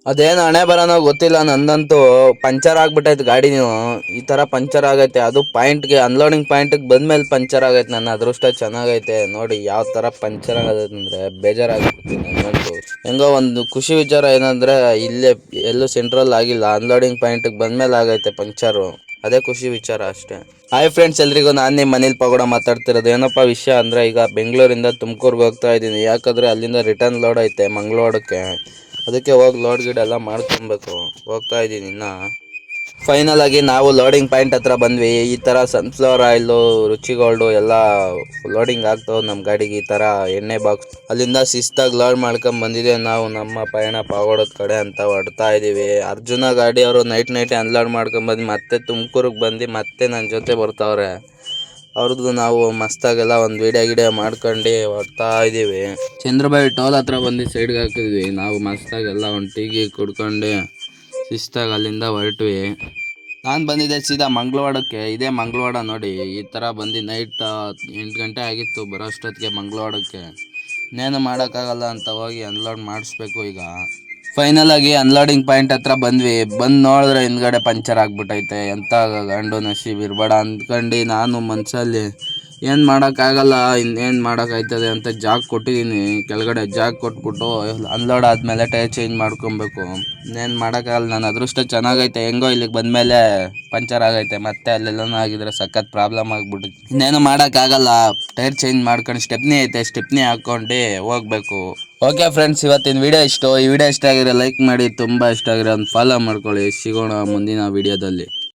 ಅದೇನು ಹಣೆ ಬರೋನೋ ಗೊತ್ತಿಲ್ಲ, ನಂದಂತೂ ಪಂಚರ್ ಆಗ್ಬಿಟ್ಟೈತೆ ಗಾಡಿನೂ. ಈ ಥರ ಪಂಚರ್ ಆಗೈತೆ, ಅದು ಪಾಯಿಂಟ್ಗೆ ಅನ್ಲೋಡಿಂಗ್ ಪಾಯಿಂಟಿಗೆ ಬಂದ್ಮೇಲೆ ಪಂಚರ್ ಆಗೈತೆ. ನನ್ನ ಅದೃಷ್ಟ ಚೆನ್ನಾಗೈತೆ ನೋಡಿ. ಯಾವ ಥರ ಪಂಚರ್ ಆಗೈತೆ ಅಂದರೆ ಬೇಜಾರಾಗ್ಬಿಡ್ತೀನಿ ನನಗಂತೂ. ಹೆಂಗೋ ಒಂದು ಖುಷಿ ವಿಚಾರ ಏನಂದರೆ ಇಲ್ಲೇ ಎಲ್ಲೂ ಸೆಂಟ್ರಲ್ ಆಗಿಲ್ಲ, ಅನ್ಲೋಡಿಂಗ್ ಪಾಯಿಂಟಿಗೆ ಬಂದಮೇಲೆ ಆಗೈತೆ ಪಂಚರು. ಅದೇ ಖುಷಿ ವಿಚಾರ ಅಷ್ಟೇ. ಹಾಯ್ ಫ್ರೆಂಡ್ಸ್, ಎಲ್ರಿಗೂ ನಾನು ನಿಮ್ಮ ಮನೇಲಿ ಪಗೋಡ ಮಾತಾಡ್ತಿರೋದು. ಏನಪ್ಪ ವಿಷಯ ಅಂದರೆ, ಈಗ ಬೆಂಗಳೂರಿಂದ ತುಮಕೂರ್ಗೆ ಹೋಗ್ತಾ ಇದ್ದೀನಿ. ಯಾಕಂದರೆ ಅಲ್ಲಿಂದ ರಿಟರ್ನ್ ಲೋಡ್ ಐತೆ ಮಂಗಳವಾಡಕ್ಕೆ. ಅದಕ್ಕೆ ಹೋಗಿ ಲೋಡ್ ಗಿಡ್ ಎಲ್ಲ ಮಾಡ್ಕೊಬೇಕು. ಹೋಗ್ತಾ ಇದ್ದೀನಿ ಇನ್ನು. ಫೈನಲ್ ಆಗಿ ನಾವು ಲೋಡಿಂಗ್ ಪಾಯಿಂಟ್ ಹತ್ರ ಬಂದ್ವಿ. ಈ ಥರ ಸನ್ಫ್ಲವರ್ ಆಯಿಲು, ರುಚಿ ಗೋಲ್ಡು ಎಲ್ಲ ಲೋಡಿಂಗ್ ಆಗ್ತಾವೆ ನಮ್ಮ ಗಾಡಿಗೆ. ಈ ಥರ ಎಣ್ಣೆ ಬಾಕ್ಸ್ ಅಲ್ಲಿಂದ ಶಿಸ್ತಾಗಿ ಲೋಡ್ ಮಾಡ್ಕೊಂಡು ಬಂದಿದೆ. ನಾವು ನಮ್ಮ ಪಯಣ ಪಾವಗಡದ ಕಡೆ ಅಂತ ಹೊಡ್ತಾ ಇದ್ದೀವಿ. ಅರ್ಜುನ ಗಾಡಿ ಅವರು ನೈಟ್ ಅನ್ಲೋಡ್ ಮಾಡ್ಕೊಂಬಂದು ಮತ್ತೆ ತುಮಕೂರಿಗೆ ಬಂದು ಮತ್ತೆ ನನ್ನ ಜೊತೆ ಬರ್ತಾವ್ರೆ. ಅವ್ರದ್ದು ನಾವು ಮಸ್ತಾಗೆಲ್ಲ ಒಂದು ವಿಡಿಯೋ ಮಾಡ್ಕೊಂಡು ಹೊಡ್ತಾ ಇದ್ದೀವಿ. ಚಂದ್ರಬಾಯಿ ಟೋಲ್ ಹತ್ರ ಬಂದು ಸೈಡ್ಗೆ ಹಾಕಿದ್ವಿ. ನಾವು ಮಸ್ತಾಗೆಲ್ಲ ಒಂದು ಟೀ ಕುಡ್ಕೊಂಡು ಶಿಸ್ತಾಗಿ ಅಲ್ಲಿಂದ ಹೊರಟ್ವಿ. ನಾನು ಬಂದಿದ್ದೆ ಸೀದಾ ಮಂಗಳವಾಡಕ್ಕೆ. ಇದೇ ಮಂಗಳವಾಡ ನೋಡಿ. ಈ ಥರ ಬಂದು ನೈಟ್ 8 ಗಂಟೆ ಆಗಿತ್ತು ಬರೋ ಅಷ್ಟೊತ್ತಿಗೆ ಮಂಗಳವಾಡಕ್ಕೆ. ಇನ್ನೇನು ಮಾಡೋಕ್ಕಾಗಲ್ಲ ಅಂತ ಹೋಗಿ ಅನ್ಲೋಡ್ ಮಾಡಿಸ್ಬೇಕು ಈಗ. ಫೈನಲ್ ಆಗಿ ಅನ್ಲೋಡಿಂಗ್ ಪಾಯಿಂಟ್ ಹತ್ರ ಬಂದ್ವಿ. ಬಂದು ನೋಡಿದ್ರೆ ಹಿಂದ್ಗಡೆ ಪಂಚರ್ ಆಗ್ಬಿಟ್ಟೈತೆ. ಎಂಥ ಗಂಡು ನಶೀಬ್ ಇರಬೇಡ ಅಂದ್ಕೊಂಡು ನಾನು ಮನಸ್ಸಲ್ಲಿ ಏನು ಮಾಡೋಕ್ಕಾಗಲ್ಲ, ಇನ್ನೇನು ಮಾಡೋಕ್ಕಾಯ್ತದೆ ಅಂತ ಜಾಕ್ ಕೊಟ್ಟಿದ್ದೀನಿ. ಕೆಳಗಡೆ ಜಾಕ್ ಕೊಟ್ಬಿಟ್ಟು ಅನ್ಲೋಡ್ ಆದಮೇಲೆ ಟೈರ್ ಚೇಂಜ್ ಮಾಡ್ಕೊಬೇಕು. ಇನ್ನೇನು ಮಾಡೋಕ್ಕಾಗಲ್ಲ. ನನ್ನ ಅದೃಷ್ಟ ಚೆನ್ನಾಗೈತೆ. ಹೆಂಗೋ ಇಲ್ಲಿಗೆ ಬಂದಮೇಲೆ ಪಂಚರ್ ಆಗೈತೆ. ಮತ್ತೆ ಅಲ್ಲೆಲ್ಲನೂ ಆಗಿದ್ರೆ ಸಖತ್ ಪ್ರಾಬ್ಲಮ್ ಆಗ್ಬಿಟ್ಟಿತ್ತು. ಇನ್ನೇನು ಮಾಡೋಕ್ಕಾಗಲ್ಲ. ಟೈರ್ ಚೇಂಜ್ ಮಾಡ್ಕೊಂಡು ಸ್ಟೆಪ್ನಿ ಐತೆ, ಸ್ಟೆಪ್ನಿ ಹಾಕ್ಕೊಂಡು ಹೋಗ್ಬೇಕು. ಓಕೆ ಫ್ರೆಂಡ್ಸ್, ಇವತ್ತಿನ ವಿಡಿಯೋ ಇಷ್ಟು. ಈ ವಿಡಿಯೋ ಇಷ್ಟ ಆಗಿದ್ರೆ ಲೈಕ್ ಮಾಡಿ, ತುಂಬ ಇಷ್ಟ ಆಗಿರೋ ಒಂದು ಫಾಲೋ ಮಾಡ್ಕೊಳ್ಳಿ. ಸಿಗೋಣ ಮುಂದಿನ ವಿಡಿಯೋದಲ್ಲಿ.